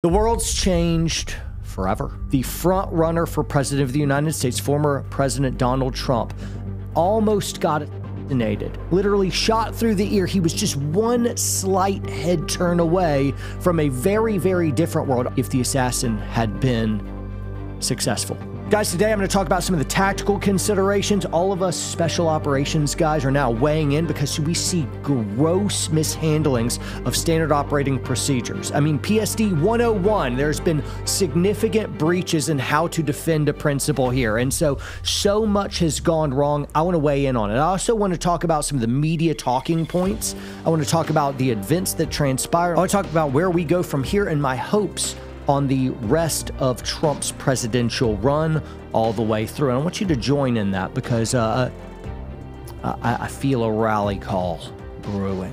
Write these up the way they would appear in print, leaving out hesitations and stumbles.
The world's changed forever. The front runner for president of the United States, former President Donald Trump, almost got assassinated. Literally shot through the ear. He was just one slight head turn away from a very, very different world if the assassin had been successful. Guys, today I'm going to talk about some of the tactical considerations. All of us special operations guys are now weighing in because we see gross mishandlings of standard operating procedures. I mean, PSD 101, there's been significant breaches in how to defend a principle here. And so much has gone wrong. I want to weigh in on it. I also want to talk about some of the media talking points. I want to talk about the events that transpired. I want to talk about where we go from here and my hopes on the rest of Trump's presidential run all the way through. And I want you to join in that because I feel a rally call brewing.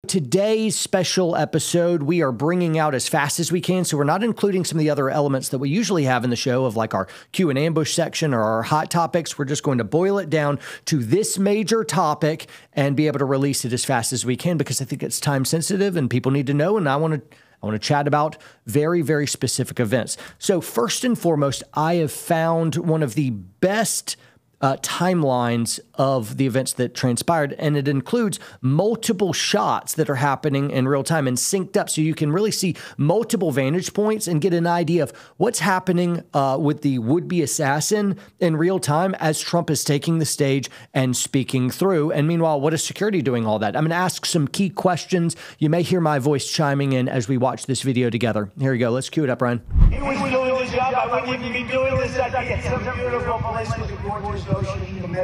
Today's special episode, we are bringing out as fast as we can, so we're not including some of the other elements that we usually have in the show of like our Q and ambush section or our hot topics. We're just going to boil it down to this major topic and be able to release it as fast as we can because I think it's time sensitive and people need to know, and I want to chat about very, very specific events. So first and foremost, I have found one of the best timelines of the events that transpired, and it includes multiple shots that are happening in real time and synced up, so you can really see multiple vantage points and get an idea of what's happening with the would-be assassin in real time as Trump is taking the stage and speaking through. And meanwhile, what is security doing all that? I'm going to ask some key questions. You may hear my voice chiming in as we watch this video together. Here we go. Let's cue it up, Ryan. He was doing his job. I wouldn't even be doing this. I'd be at some beautiful place with a gorgeous ocean.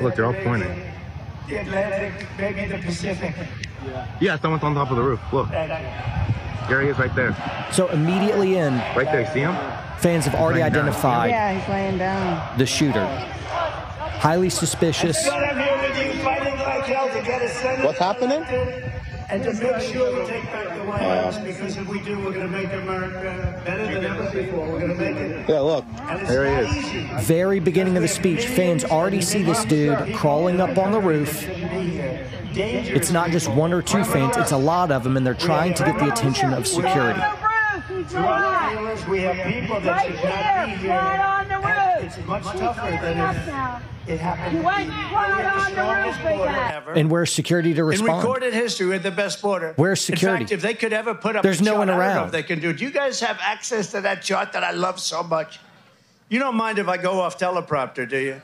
Look, they're all pointing. The Atlantic, maybe the Pacific. Yeah, someone's on top of the roof. Look. There he is right there. So immediately in. Right there, see him? Fans have already identified he's laying down. the shooter. Highly suspicious. I'm here with you fighting like hell to get a Senate. What's happening? And to make sure we take back the White House, because if we do, we're going to make America better than ever before. We're going to make it. Yeah, look. There he is. Very beginning of the speech, fans already see this dude crawling up on the roof. It's not just one or two fans, it's a lot of them, and they're trying to get the attention of security. We have people that should not be here. It's much tougher than if it happened. And where's security to respond? In recorded history, we're the best border. Where's security? In fact, if they could ever put up There's a no chart, one I don't know around. if they can do it. Do you guys have access to that chart that I love so much? You don't mind if I go off teleprompter, do you?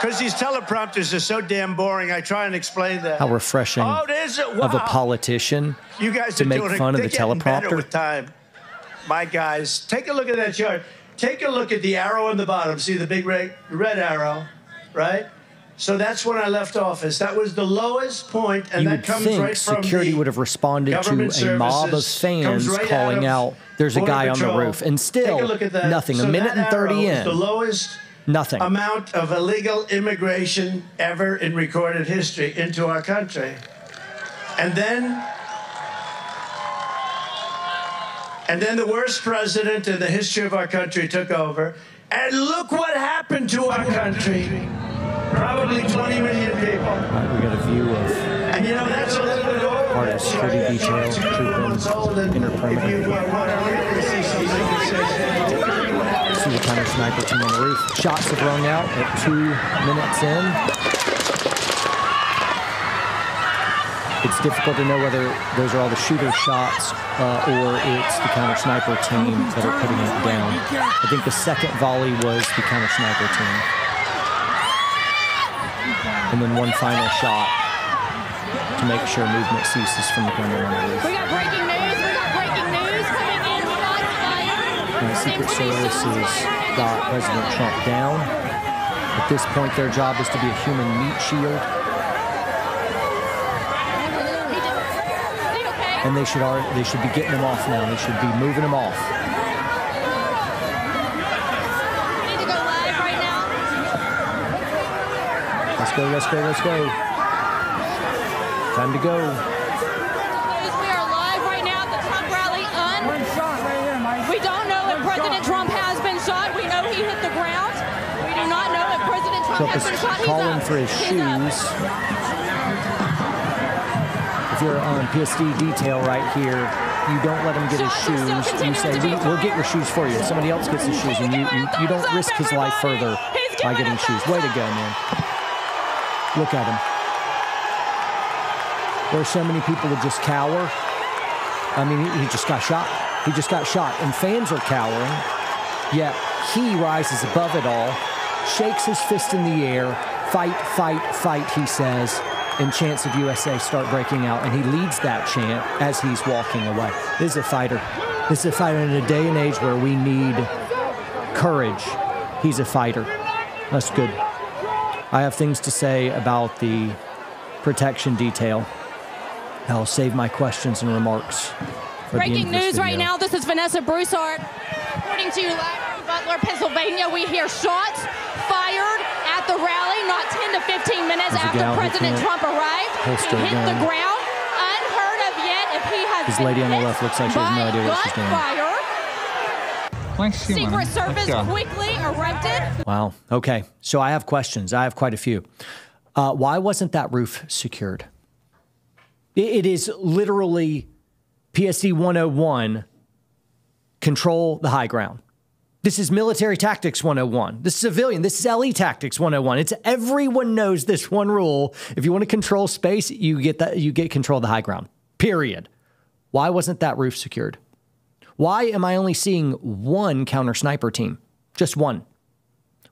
Because these teleprompters are so damn boring. I try and explain that. How refreshing of a politician you guys to are make doing fun of they're the getting better teleprompter. with time. My guys, take a look at that chart. Take a look at the arrow on the bottom. See the big red arrow, right? So that's when I left office. That was the lowest point, and You that would comes think right from security the would have responded to government a mob of services. fans Comes right calling out of out, there's a Border guy on the Patrol. roof. And still, Take a look at that. nothing. So A minute that and 30 arrow is in. the lowest Nothing. amount of illegal immigration ever in recorded history into our country. And then the worst president in the history of our country took over. And look what happened to our country. Probably 20 million people. All right, we got a view of And you know, that's a little bit old. part of the security detail trooping inner perimeter. See the counter sniper team on the roof. Shots have rung out at 2 minutes in. It's difficult to know whether those are all the shooter shots or it's the counter sniper team that are putting it down. I think the second volley was the counter sniper team. And then one final shot to make sure movement ceases from the gunman on the roof. We got breaking news. We got breaking news coming in. Shots fired. And the Secret Service has got President Trump down. At this point, their job is to be a human meat shield. And they should be getting him off now. They should be moving him off. Need to go live right now. Let's go, let's go, let's go. Time to go. We are live right now at the Trump rally. We don't know if President Trump has been shot. We know he hit the ground. We do not know if President Trump has been shot. Calling for his shoes. If you're on PSD detail right here, you don't let him get his shoes. You say, we'll get your shoes for you. Somebody else gets his shoes, and you don't risk his life further by getting shoes. Way to go, man. Look at him. There's so many people that just cower. I mean, he just got shot. He just got shot. And fans are cowering. Yet he rises above it all, shakes his fist in the air, fight, fight, fight, he says, and chants of USA start breaking out. And he leads that chant as he's walking away. This is a fighter. This is a fighter in a day and age where we need courage. He's a fighter. That's good. I have things to say about the protection detail. I'll save my questions and remarks for Breaking news right now. This is Vanessa Broussard. According to live from Butler, Pennsylvania, we hear shots fired at the rally not 10 to 15 minutes after President Trump arrived. He hit the ground. Unheard of yet if he has this lady on the left looks like she has no idea what she's doing. Secret Service quickly erupted. Wow. Okay. So I have questions. I have quite a few. Why wasn't that roof secured? It is literally PSD 101, control the high ground. This is military tactics 101. This is civilian. This is LE tactics 101. It's everyone knows this one rule. If you want to control space, you get control of the high ground. Period. Why wasn't that roof secured? Why am I only seeing one counter sniper team? Just one.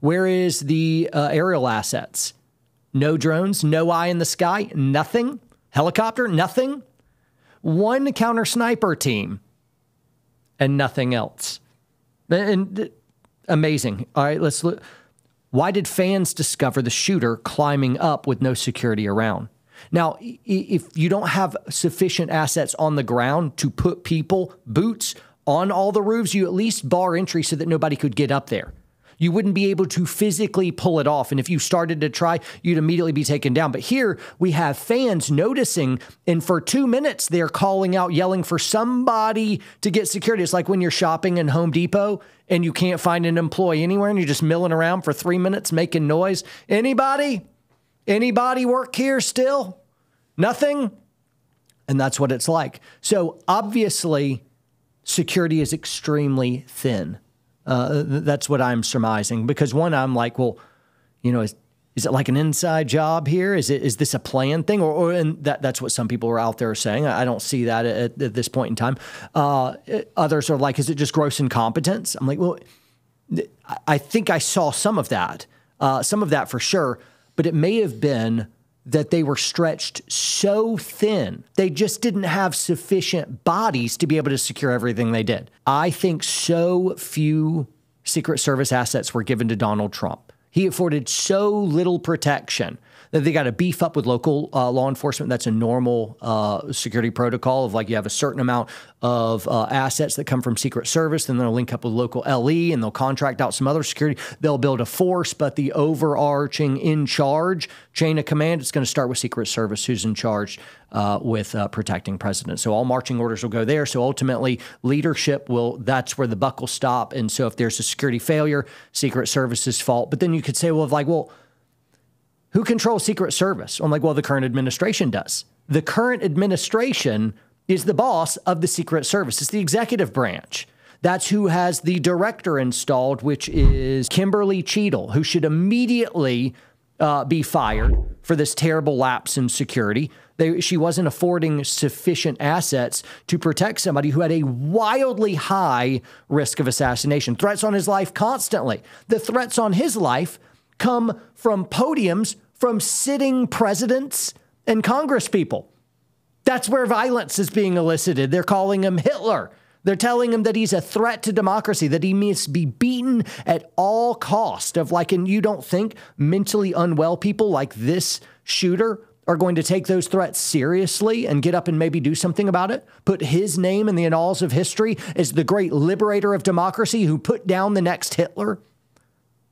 Where is the aerial assets? No drones, no eye in the sky, nothing. Helicopter, nothing. One counter sniper team and nothing else. And amazing. All right, let's look. Why did fans discover the shooter climbing up with no security around? Now, if you don't have sufficient assets on the ground to put people, boots, on all the roofs, you at least bar entry so that nobody could get up there. You wouldn't be able to physically pull it off. And if you started to try, you'd immediately be taken down. But here we have fans noticing, and for 2 minutes, they're calling out, yelling for somebody to get security. It's like when you're shopping in Home Depot and you can't find an employee anywhere and you're just milling around for 3 minutes making noise. Anybody? Anybody work here still? Nothing? And that's what it's like. So obviously, security is extremely thin. That's what I'm surmising, because one, I'm like, well, you know, is it like an inside job here? Is this a planned thing? And that's what some people are out there saying. I don't see that at this point in time. Others are like, is it just gross incompetence? I'm like, well, I think I saw some of that for sure, but it may have been that they were stretched so thin. They just didn't have sufficient bodies to be able to secure everything they did. I think so few Secret Service assets were given to Donald Trump. He afforded so little protection that they got to beef up with local law enforcement. That's a normal security protocol of like you have a certain amount of assets that come from Secret Service, then they'll link up with local LE and they'll contract out some other security. They'll build a force, but the overarching in charge chain of command, it's going to start with Secret Service, who's in charge with protecting presidents. So all marching orders will go there. So ultimately leadership that's where the buck will stop. And so if there's a security failure, Secret Service's fault. But then you could say, well, who controls Secret Service? I'm like, well, the current administration does. The current administration is the boss of the Secret Service. It's the executive branch. That's who has the director installed, which is Kimberly Cheadle, who should immediately be fired for this terrible lapse in security. She wasn't affording sufficient assets to protect somebody who had a wildly high risk of assassination. Threats on his life constantly. The threats on his life come from podiums from sitting presidents and Congress people. That's where violence is being elicited. They're calling him Hitler. They're telling him that he's a threat to democracy, that he must be beaten at all cost. And you don't think mentally unwell people like this shooter are going to take those threats seriously and get up and maybe do something about it? Put his name in the annals of history as the great liberator of democracy who put down the next Hitler?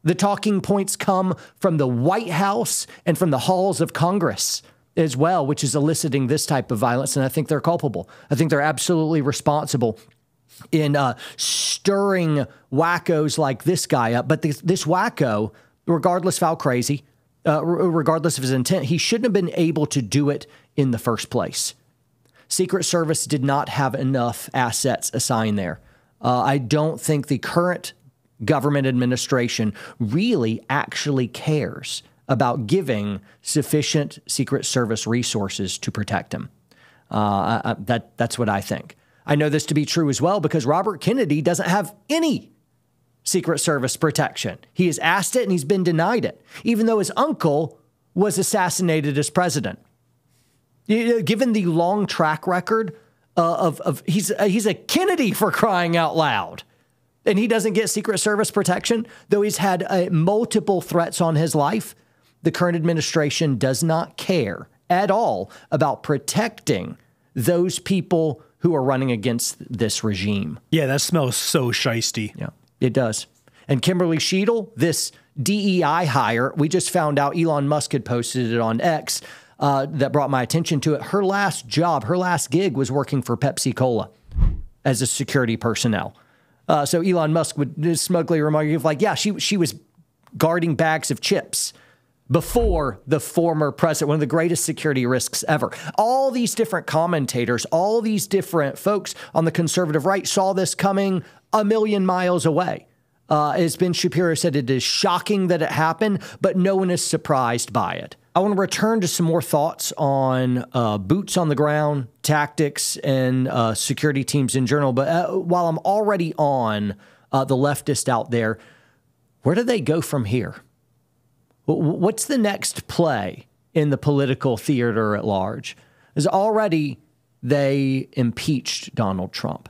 The talking points come from the White House and from the halls of Congress. as well, which is eliciting this type of violence. And I think they're culpable. I think they're absolutely responsible in stirring wackos like this guy up. But this wacko, regardless of how crazy, regardless of his intent, he shouldn't have been able to do it in the first place. Secret Service did not have enough assets assigned there. I don't think the current government administration really actually cares about giving sufficient Secret Service resources to protect him. That's what I think. I know this to be true as well because Robert Kennedy doesn't have any Secret Service protection. He has asked it and he's been denied it, even though his uncle was assassinated as president. Given the long track record he's a Kennedy, for crying out loud, and he doesn't get Secret Service protection, though he's had multiple threats on his life. The current administration does not care at all about protecting those people who are running against this regime. Yeah, that smells so shisty. Yeah, it does. And Kimberly Sheedle, this DEI hire, we just found out Elon Musk had posted it on X. That brought my attention to it. Her last job, her last gig was working for Pepsi Cola as a security personnel. So Elon Musk would smugly remark, like, yeah, she was guarding bags of chips before the former president, one of the greatest security risks ever. All these different commentators, all these different folks on the conservative right saw this coming a million miles away. As Ben Shapiro said, it is shocking that it happened, but no one is surprised by it. I want to return to some more thoughts on boots on the ground, tactics, and security teams in general. But while I'm already on the leftist out there, where do they go from here? What's the next play in the political theater at large? Is already they impeached Donald Trump.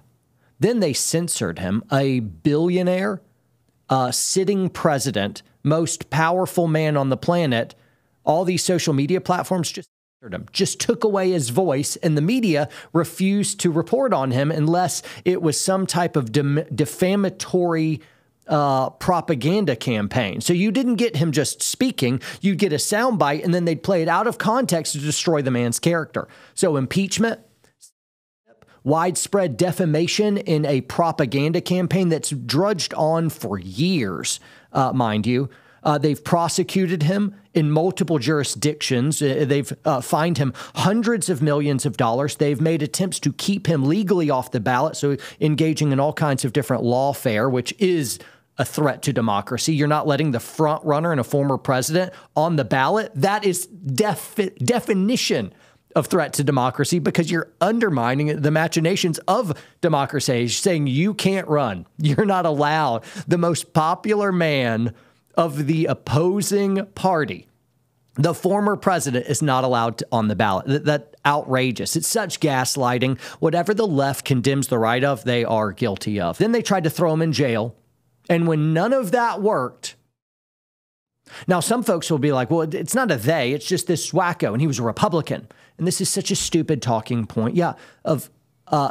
Then they censored him, a billionaire, sitting president, most powerful man on the planet. All these social media platforms just censored him, just took away his voice, and the media refused to report on him unless it was some type of defamatory propaganda campaign. So you didn't get him just speaking, you'd get a soundbite, and then they'd play it out of context to destroy the man's character. So impeachment, widespread defamation in a propaganda campaign that's drudged on for years, mind you. They've prosecuted him in multiple jurisdictions. They've fined him hundreds of millions of dollars. They've made attempts to keep him legally off the ballot, so engaging in all kinds of different lawfare, which is a threat to democracy. You're not letting the front runner and a former president on the ballot. That is definition of threat to democracy, because you're undermining the machinations of democracy, saying you can't run. You're not allowed. The most popular man of the opposing party, the former president, is not allowed on the ballot. That's outrageous. It's such gaslighting. Whatever the left condemns the right of, they are guilty of. Then they tried to throw him in jail. And when none of that worked, now some folks will be like, well, it's not a they, it's just this wacko, and he was a Republican. And this is such a stupid talking point. Yeah,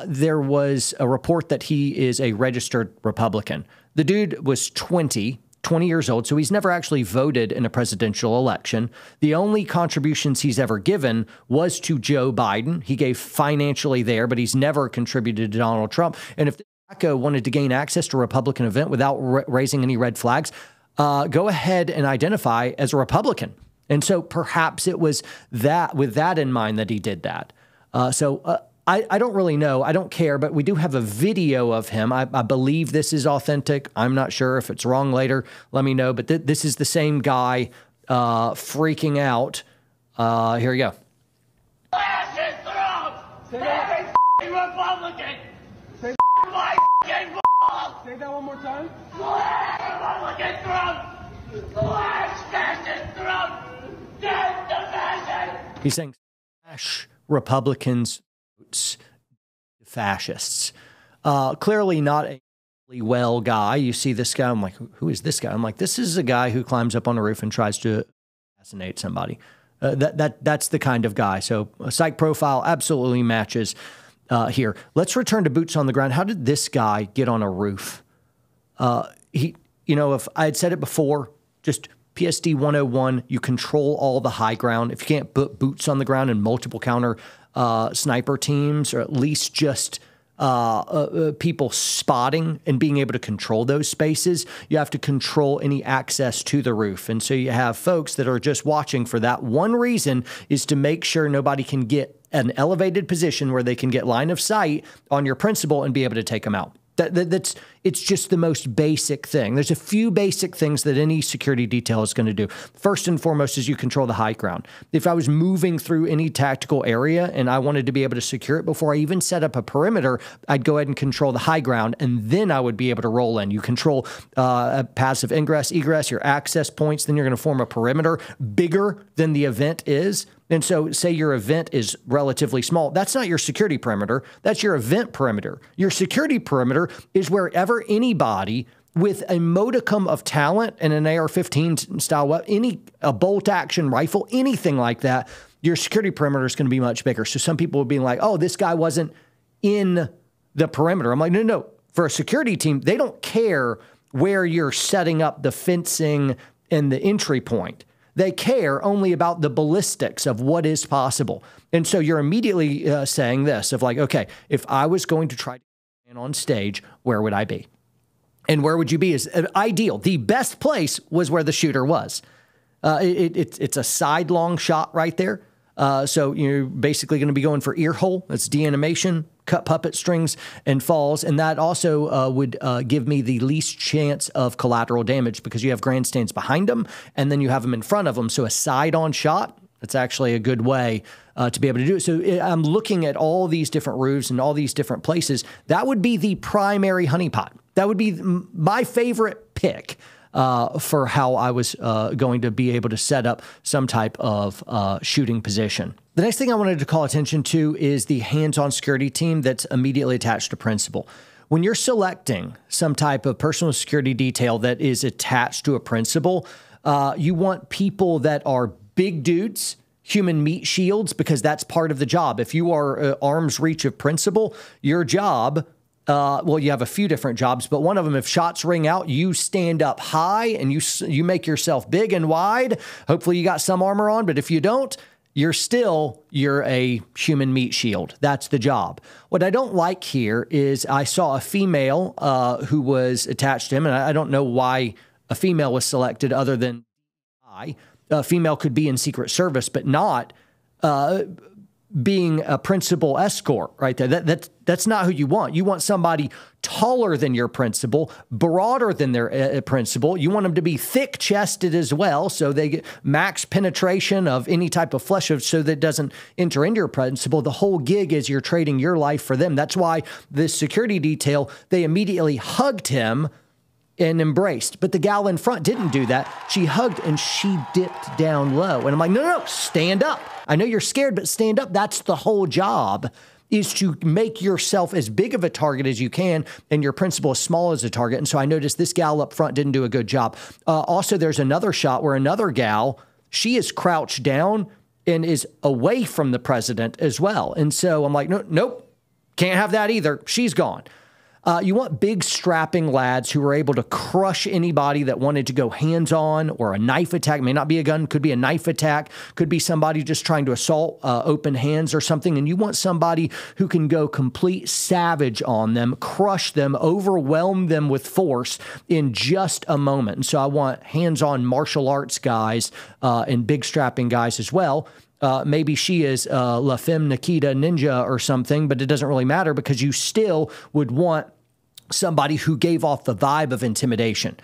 there was a report that he is a registered Republican. The dude was 20 years old, so he's never actually voted in a presidential election. The only contributions he's ever given was to Joe Biden. He gave financially there, but he's never contributed to Donald Trump. And if the wacko wanted to gain access to a Republican event without raising any red flags, go ahead and identify as a Republican. And so perhaps it was that, with that in mind, that he did that. I don't really know. I don't care, but we do have a video of him. I believe this is authentic. I'm not sure if it's wrong later. Let me know. But this is the same guy freaking out. Here we go. Republican! Say my balls! Say that one more time. Republican Trump! Slash fascist Trump! Death to fascism! He's saying slash Republicans, fascists. Clearly not a really well guy. You see this guy, I'm like, who is this guy? I'm like, this is a guy who climbs up on a roof and tries to assassinate somebody. That's the kind of guy. So a psych profile absolutely matches here. Let's return to boots on the ground. How did this guy get on a roof? If I had said it before, just PSD 101, you control all the high ground. If you can't put boots on the ground and multiple counter sniper teams, or at least just people spotting and being able to control those spaces, you have to control any access to the roof. And so you have folks that are just watching for that one reason, is to make sure nobody can get an elevated position where they can get line of sight on your principal and be able to take them out. It's just the most basic thing. There's a few basic things that any security detail is going to do. First and foremost is you control the high ground. If I was moving through any tactical area and I wanted to be able to secure it before I even set up a perimeter, I'd go ahead and control the high ground, and then I would be able to roll in. You control passive ingress, egress, your access points, then you're going to form a perimeter bigger than the event is. And so say your event is relatively small. That's not your security perimeter. That's your event perimeter. Your security perimeter is wherever anybody with a modicum of talent and an AR-15 style weapon, a bolt action rifle, anything like that, your security perimeter is going to be much bigger. So some people would be like, oh, this guy wasn't in the perimeter. I'm like, no. For a security team, they don't care where you're setting up the fencing and the entry point. They care only about the ballistics of what is possible. And so you're immediately saying this of like, okay, if I was going to try to stand on stage, where would I be? And where would you be is ideal. The best place was where the shooter was. It's a sidelong shot right there. So you're basically going to be going for ear hole. That's deanimation, cut puppet strings, and falls. And that also would give me the least chance of collateral damage because you have grandstands behind them and then you have them in front of them. So a side-on shot, that's actually a good way to be able to do it. So I'm looking at all these different roofs and all these different places. That would be the primary honeypot. That would be my favorite pick for how I was going to be able to set up some type of shooting position. The next thing I wanted to call attention to is the hands-on security team that's immediately attached to principal. When you're selecting some type of personal security detail that is attached to a principal, you want people that are big dudes, human meat shields, because that's part of the job. If you are arm's reach of principal, your job, well, you have a few different jobs, but one of them, if shots ring out, you stand up high and you make yourself big and wide. Hopefully you got some armor on, but if you don't, you're a human meat shield. That's the job. What I don't like here is I saw a female who was attached to him, and I don't know why a female was selected other than a female could be in Secret Service, but not being a principal escort right there. That's not who you want. You want somebody taller than your principal, broader than their principal. You want them to be thick-chested as well, so they get max penetration of any type of flesh so that it doesn't enter into your principal. The whole gig is you're trading your life for them. That's why this security detail, they immediately hugged him and embraced. But the gal in front didn't do that. She hugged and she dipped down low. And I'm like, no, stand up. I know you're scared, but stand up. That's the whole job, is to make yourself as big of a target as you can and your principal as small as a target. And so I noticed this gal up front didn't do a good job. Also, there's another shot where another gal, she is crouched down and is away from the president as well. And so I'm like, nope, can't have that either. She's gone. You want big strapping lads who are able to crush anybody that wanted to go hands-on, or a knife attack. It may not be a gun, could be a knife attack, could be somebody just trying to assault open hands or something. And you want somebody who can go complete savage on them, crush them, overwhelm them with force in just a moment. And so I want hands-on martial arts guys and big strapping guys as well. Maybe she is La Femme Nikita Ninja or something, but it doesn't really matter because you still would want somebody who gave off the vibe of intimidation.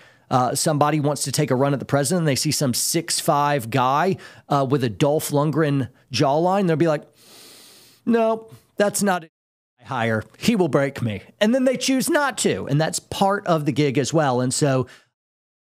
Somebody wants to take a run at the president and they see some 6'5" guy with a Dolph Lundgren jawline. They'll be like, no, that's not it. Hire. He will break me. And then they choose not to. And that's part of the gig as well. And so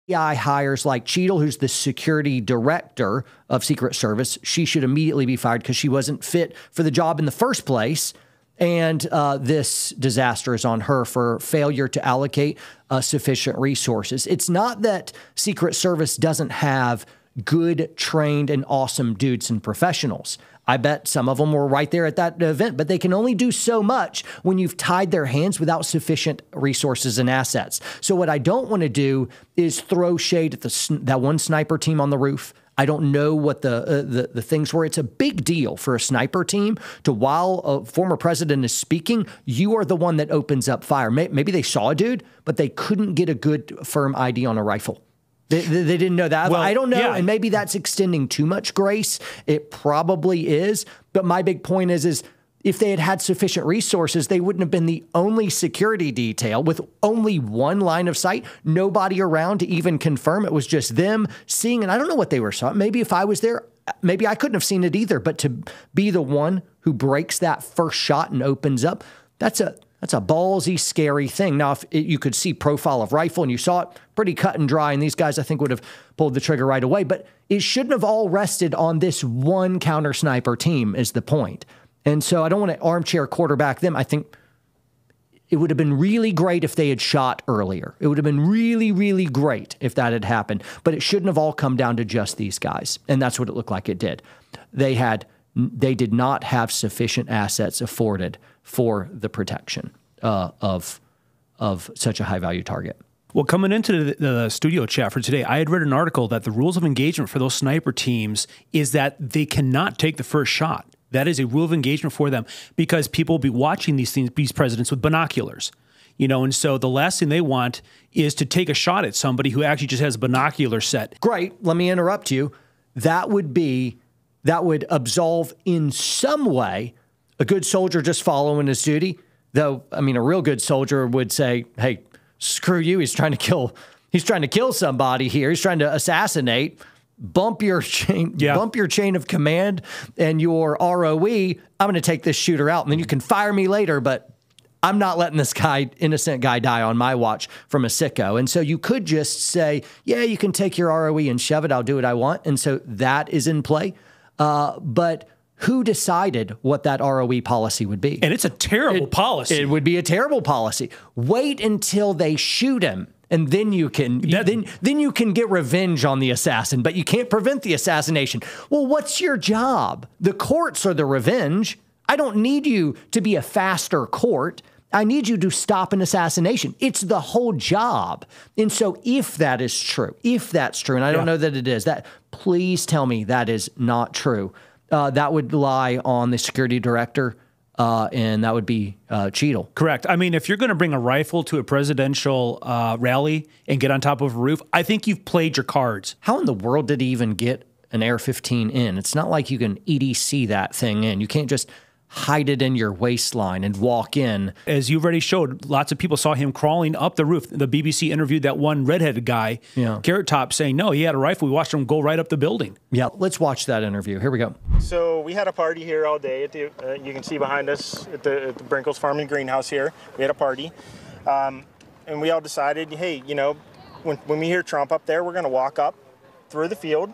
AI hires like Cheadle, who's the security director of Secret Service. She should immediately be fired because she wasn't fit for the job in the first place. And this disaster is on her for failure to allocate sufficient resources. It's not that Secret Service doesn't have good, trained, and awesome dudes and professionals. I bet some of them were right there at that event, but they can only do so much when you've tied their hands without sufficient resources and assets. So what I don't want to do is throw shade at that one sniper team on the roof. I don't know what the things were. It's a big deal for a sniper team to, while a former president is speaking, you are the one that opens up fire. Maybe they saw a dude, but they couldn't get a good firm ID on a rifle. They didn't know that. Well, I don't know. Yeah. And maybe that's extending too much grace. It probably is. But my big point is if they had had sufficient resources, they wouldn't have been the only security detail with only one line of sight, nobody around to even confirm. It was just them seeing, and I don't know what they were saw. Maybe if I was there, maybe I couldn't have seen it either. But to be the one who breaks that first shot and opens up, that's a ballsy, scary thing. Now, if you could see profile of rifle and you saw it pretty cut and dry, and these guys, I think, would have pulled the trigger right away. But it shouldn't have all rested on this one counter sniper team is the point. And so I don't want to armchair quarterback them. I think it would have been really great if they had shot earlier. It would have been really, really great if that had happened. But it shouldn't have all come down to just these guys. And that's what it looked like it did. They did not have sufficient assets afforded for the protection of such a high-value target. Well, coming into the studio chat for today, I had read an article that the rules of engagement for those sniper teams is that they cannot take the first shot. That is a rule of engagement for them because people will be watching these presidents with binoculars. And so the last thing they want is to take a shot at somebody who actually just has a binocular set. Great. Let me interrupt you. That would absolve in some way a good soldier just following his duty. Though, a real good soldier would say, hey, screw you. He's trying to kill somebody here. He's trying to assassinate. Bump your chain of command and your ROE. I'm going to take this shooter out, and then you can fire me later, but I'm not letting this innocent guy die on my watch from a sicko. And so you could just say, yeah, you can take your ROE and shove it. I'll do what I want. And so that is in play. But who decided what that ROE policy would be? And it's a terrible policy. It would be a terrible policy. Wait until they shoot him. And then you can then you can get revenge on the assassin, but you can't prevent the assassination. Well, what's your job? The courts are the revenge. I don't need you to be a faster court. I need you to stop an assassination. It's the whole job. And so if that is true, and I don't know that it is, please tell me that is not true. That would lie on the security director. And that would be Cheadle. Correct. If you're going to bring a rifle to a presidential rally and get on top of a roof, I think you've played your cards. How in the world did he even get an Air-15 in? It's not like you can EDC that thing in. You can't just hide it in your waistline and walk in. As you've already showed, lots of people saw him crawling up the roof. The BBC interviewed that one redheaded guy, Carrot Top, saying, no, he had a rifle. We watched him go right up the building. Yeah, let's watch that interview. Here we go. So we had a party here all day. At the, you can see behind us at the Brinkles Farm and Greenhouse here. We had a party. And we all decided, hey, when we hear Trump up there, we're going to walk up through the field,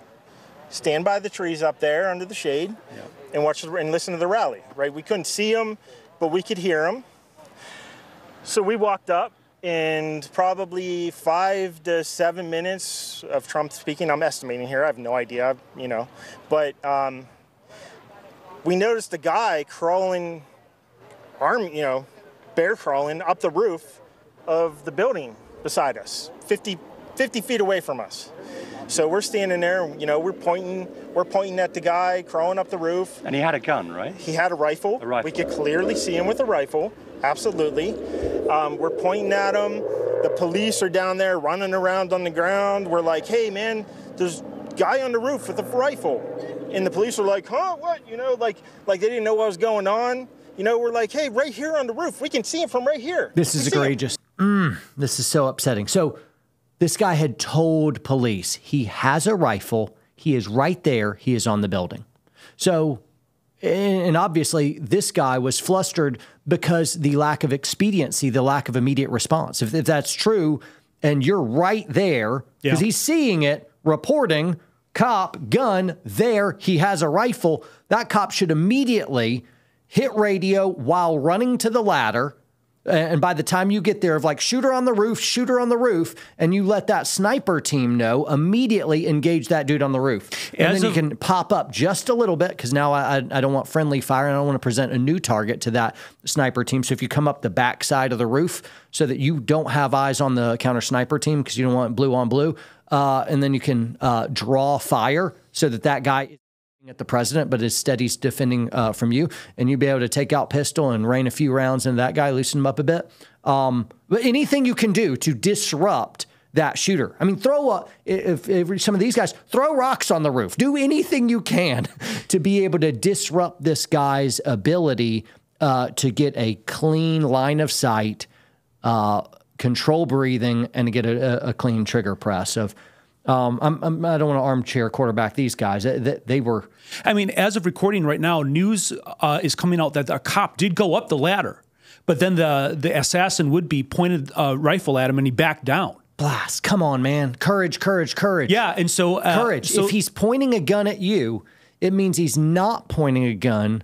stand by the trees up there under the shade, and watch and listen to the rally, right? We couldn't see him, but we could hear him. So we walked up, and probably 5 to 7 minutes of Trump speaking. I'm estimating here. I have no idea, But we noticed the guy crawling, bear crawling up the roof of the building beside us, 50 feet away from us. So we're standing there, we're pointing at the guy crawling up the roof. And he had a gun, right? He had a rifle. We could clearly see him with a rifle, absolutely. We're pointing at him. The police are down there running around on the ground. We're like, hey, man, there's a guy on the roof with a rifle. And the police are like, huh, what? Like they didn't know what was going on. We're like, hey, right here on the roof. We can see him from right here. This is egregious. This is so upsetting. So this guy had told police he has a rifle. He is right there. He is on the building. So, and obviously this guy was flustered because the lack of expediency, the lack of immediate response. If that's true and you're right there, because he's seeing it, reporting, cop, gun, there, he has a rifle, that cop should immediately hit radio while running to the ladder, And by the time you get there of like shooter on the roof, and you let that sniper team know, immediately engage that dude on the roof. And then you can pop up just a little bit because now I don't want friendly fire and I don't want to present a new target to that sniper team. So if you come up the back side of the roof so that you don't have eyes on the counter sniper team because you don't want blue on blue, and then you can draw fire so that guy is at the president, but instead he's defending from you, and you'd be able to take out pistol and rain a few rounds into that guy, loosen him up a bit. But anything you can do to disrupt that shooter. I mean, if some of these guys, throw rocks on the roof. Do anything you can to be able to disrupt this guy's ability to get a clean line of sight, control breathing, and to get a clean trigger press of. I don't want to armchair quarterback these guys. They were. I mean, as of recording right now, news is coming out that a cop did go up the ladder, but then the assassin would-be pointed a rifle at him and he backed down. Blast. Come on, man. Courage. Yeah, and so... courage. So if he's pointing a gun at you, it means he's not pointing a gun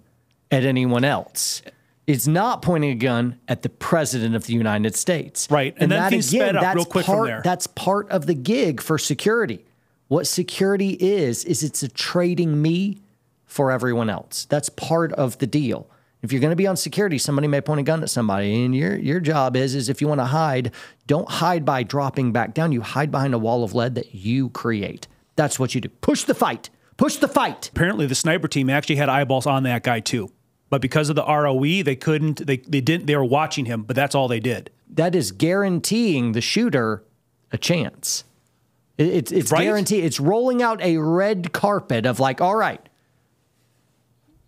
at anyone else. It's not pointing a gun at the president of the United States. Right, and then things sped up real quick from there. That's part of the gig for security. What security is it's a trading me for everyone else. That's part of the deal. If you're going to be on security, somebody may point a gun at somebody, and your job is if you want to hide, don't hide by dropping back down. You hide behind a wall of lead that you create. That's what you do. Push the fight. Push the fight. Apparently, the sniper team actually had eyeballs on that guy too, but because of the ROE, they couldn't. They didn't. They were watching him, but that's all they did. That is guaranteeing the shooter a chance. It's right? Guaranteed. It's rolling out a red carpet of like, all right,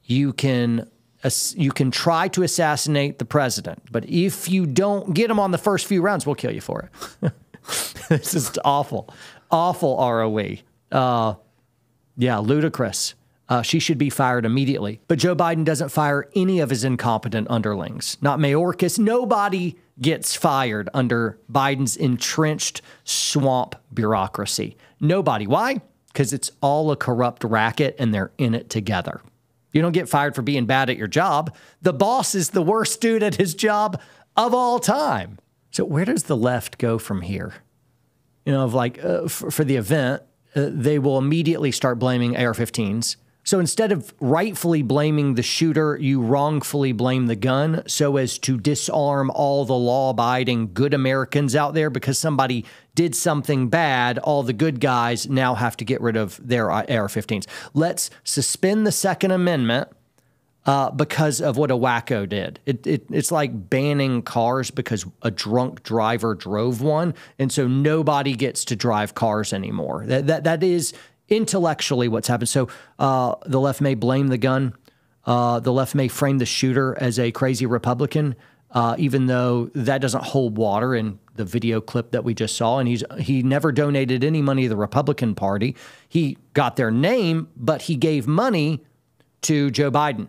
you can try to assassinate the president, but if you don't get him on the first few rounds, we'll kill you for it. This is awful ROE. Yeah, ludicrous. She should be fired immediately. But Joe Biden doesn't fire any of his incompetent underlings. Not Mayorkas. Nobody gets fired under Biden's entrenched swamp bureaucracy. Nobody. Why? Because it's all a corrupt racket and they're in it together. You don't get fired for being bad at your job. The boss is the worst dude at his job of all time. So where does the left go from here? You know, of like for the event, they will immediately start blaming AR-15s. So instead of rightfully blaming the shooter, you wrongfully blame the gun so as to disarm all the law-abiding good Americans out there because somebody did something bad. All the good guys now have to get rid of their AR-15s. Let's suspend the Second Amendment because of what a wacko did. It's like banning cars because a drunk driver drove one, and so nobody gets to drive cars anymore. That is intellectually what's happened. So the left may blame the gun. The left may frame the shooter as a crazy Republican, even though that doesn't hold water in the video clip that we just saw. And he never donated any money to the Republican Party. He got their name, but he gave money to Joe Biden.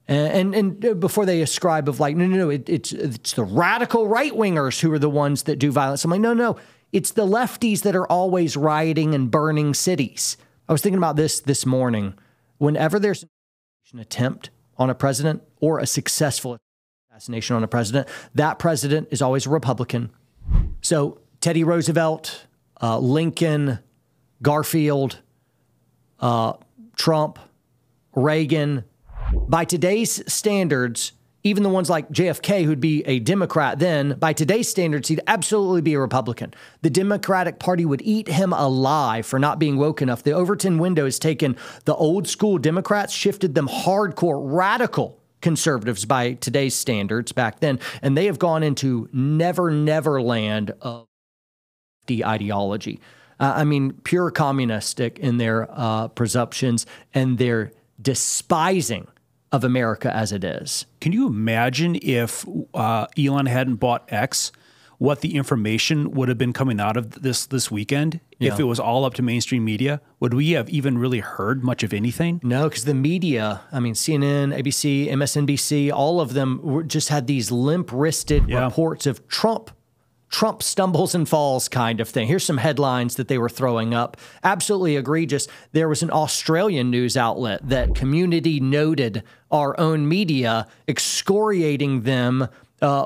And before they ascribe of like, no, it's the radical right-wingers who are the ones that do violence. I'm like, no. It's the lefties that are always rioting and burning cities. I was thinking about this morning. Whenever there's an attempt on a president or a successful assassination on a president, that president is always a Republican. So Teddy Roosevelt, Lincoln, Garfield, Trump, Reagan, by today's standards, even the ones like JFK, who'd be a Democrat then, by today's standards, he'd absolutely be a Republican. The Democratic Party would eat him alive for not being woke enough. The Overton window has taken the old school Democrats, shifted them hardcore, radical conservatives by today's standards back then, and they have gone into never land of the ideology. I mean, pure communistic in their presumptions and their despising of America as it is. Can you imagine if Elon hadn't bought X, what the information would have been coming out of this weekend? Yeah. If it was all up to mainstream media, would we have even really heard much of anything? No, because the media, I mean, CNN, ABC, MSNBC, all of them just had these limp-wristed reports of Trump stumbles and falls kind of thing. Here's some headlines that they were throwing up. Absolutely egregious. There was an Australian news outlet that Community noted our own media, excoriating them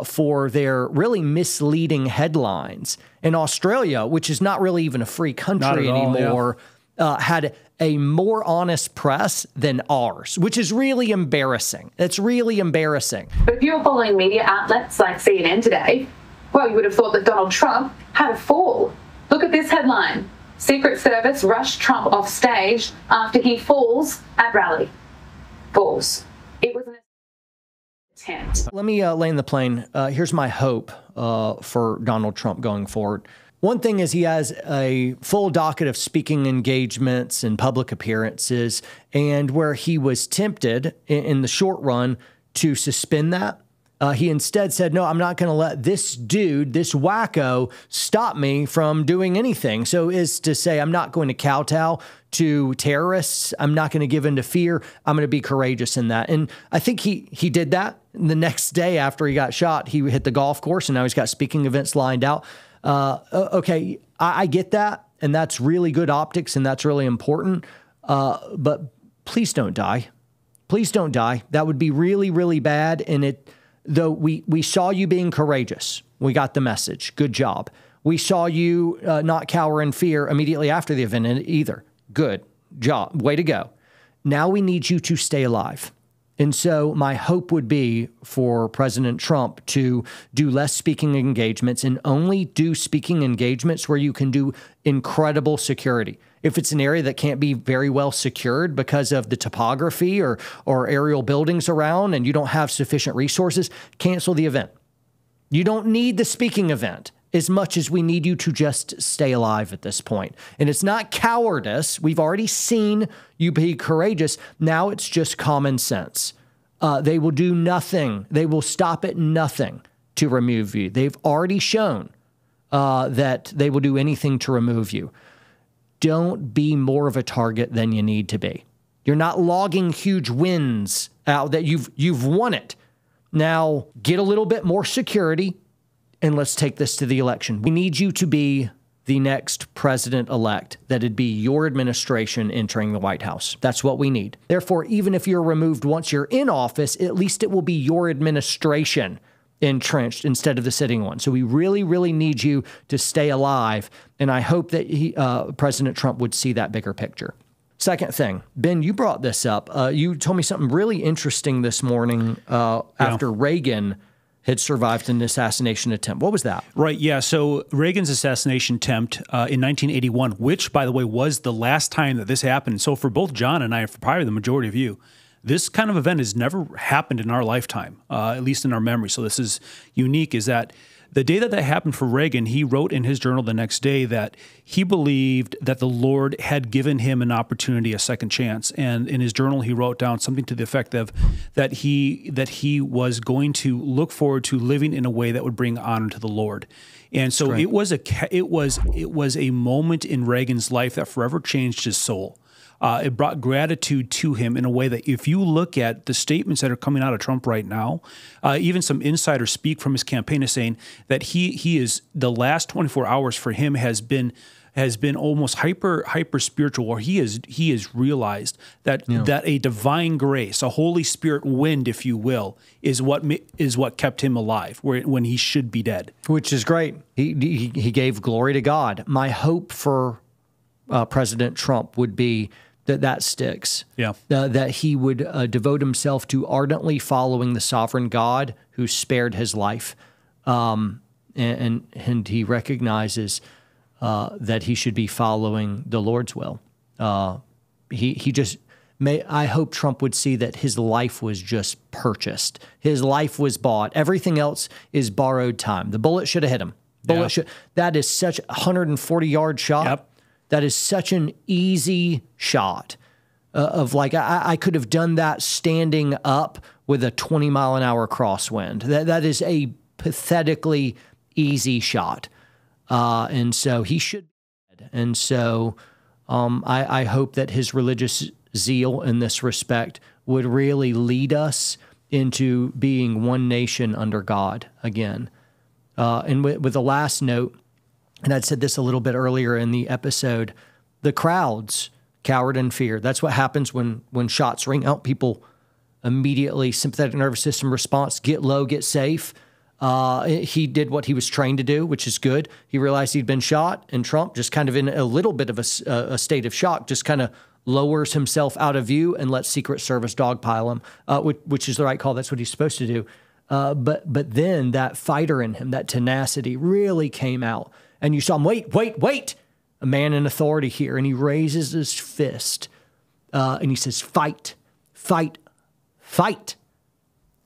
for their really misleading headlines. In Australia, which is not really even a free country anymore, had a more honest press than ours, which is really embarrassing. It's really embarrassing. But if you were following media outlets like CNN today, well, you would have thought that Donald Trump had a fall. Look at this headline. Secret Service rushed Trump off stage after he falls at rally. Falls. It was an attempt. Let me land the plane. Here's my hope for Donald Trump going forward. One thing is he has a full docket of speaking engagements and public appearances, and where he was tempted in the short run to suspend that, he instead said, no, I'm not going to let this dude, this wacko, stop me from doing anything. So is to say, I'm not going to kowtow to terrorists. I'm not going to give in to fear. I'm going to be courageous in that. And I think he did that. The next day after he got shot, he hit the golf course, and now he's got speaking events lined out. Okay, I get that, and that's really good optics, and that's really important. But please don't die. Please don't die. That would be really, really bad. And though we saw you being courageous. We got the message. Good job. We saw you not cower in fear immediately after the event either. Good job. Way to go. Now we need you to stay alive. And so my hope would be for President Trump to do less speaking engagements and only do speaking engagements where you can do incredible security. If it's an area that can't be very well secured because of the topography or aerial buildings around and you don't have sufficient resources, cancel the event. You don't need the speaking event as much as we need you to just stay alive at this point. And it's not cowardice. We've already seen you be courageous. Now it's just common sense. They will do nothing. They will stop at nothing to remove you. They've already shown that they will do anything to remove you. Don't be more of a target than you need to be. You're not logging huge wins out that you've won it. Now get a little bit more security. And let's take this to the election. We need you to be the next president-elect. That'd be your administration entering the White House. That's what we need. Therefore, even if you're removed once you're in office, at least it will be your administration entrenched instead of the sitting one. So we really, really need you to stay alive. And I hope that President Trump would see that bigger picture. Second thing, Ben, you brought this up. You told me something really interesting this morning after Reagan had survived an assassination attempt. What was that? Right, yeah. So Reagan's assassination attempt in 1981, which, by the way, was the last time that this happened. So for both John and I, for probably the majority of you, this kind of event has never happened in our lifetime, at least in our memory. So this is unique, is that the day that happened for Reagan, he wrote in his journal the next day that he believed that the Lord had given him an opportunity, a second chance. And in his journal, he wrote down something to the effect of that he was going to look forward to living in a way that would bring honor to the Lord. And so it was a moment in Reagan's life that forever changed his soul. It brought gratitude to him in a way that if you look at the statements that are coming out of Trump right now, even some insiders speak from his campaign as saying that he is, the last 24 hours for him has been almost hyper spiritual, where he has realized that that a divine grace, a Holy Spirit wind, if you will, is what kept him alive when he should be dead. Which is great. He gave glory to God. My hope for President Trump would be that sticks. Yeah. That he would devote himself to ardently following the sovereign God who spared his life, and he recognizes that he should be following the Lord's will. I hope Trump would see that his life was just purchased. His life was bought. Everything else is borrowed time. The bullet should have hit him. That is such a 140-yard shot. Yep. That is such an easy shot of like, I could have done that standing up with a 20-mile-an-hour crosswind. That is a pathetically easy shot. And so he should be dead. And so I hope that his religious zeal in this respect would really lead us into being one nation under God again. And with the last note, and I'd said this a little bit earlier in the episode, the crowds cowered in fear. That's what happens when shots ring out. People immediately, sympathetic nervous system response, get low, get safe. He did what he was trained to do, which is good. He realized he'd been shot, and Trump, just kind of in a little bit of a state of shock, just kind of lowers himself out of view and lets Secret Service dogpile him, which is the right call. That's what he's supposed to do. But then that fighter in him, that tenacity really came out. And you saw him, wait, a man in authority here. And he raises his fist and he says, fight, fight, fight.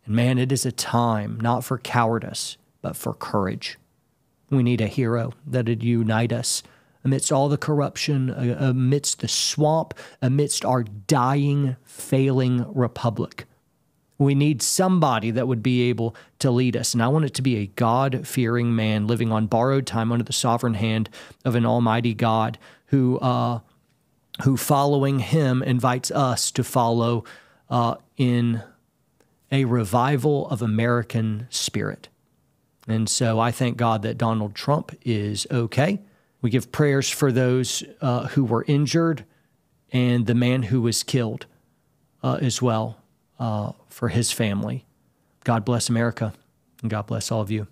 And man, it is a time not for cowardice, but for courage. We need a hero that would unite us amidst all the corruption, amidst the swamp, amidst our dying, failing republic. We need somebody that would be able to lead us. And I want it to be a God-fearing man living on borrowed time under the sovereign hand of an almighty God who following him invites us to follow in a revival of American spirit. And so I thank God that Donald Trump is okay. We give prayers for those who were injured and the man who was killed as well. For his family. God bless America, and God bless all of you.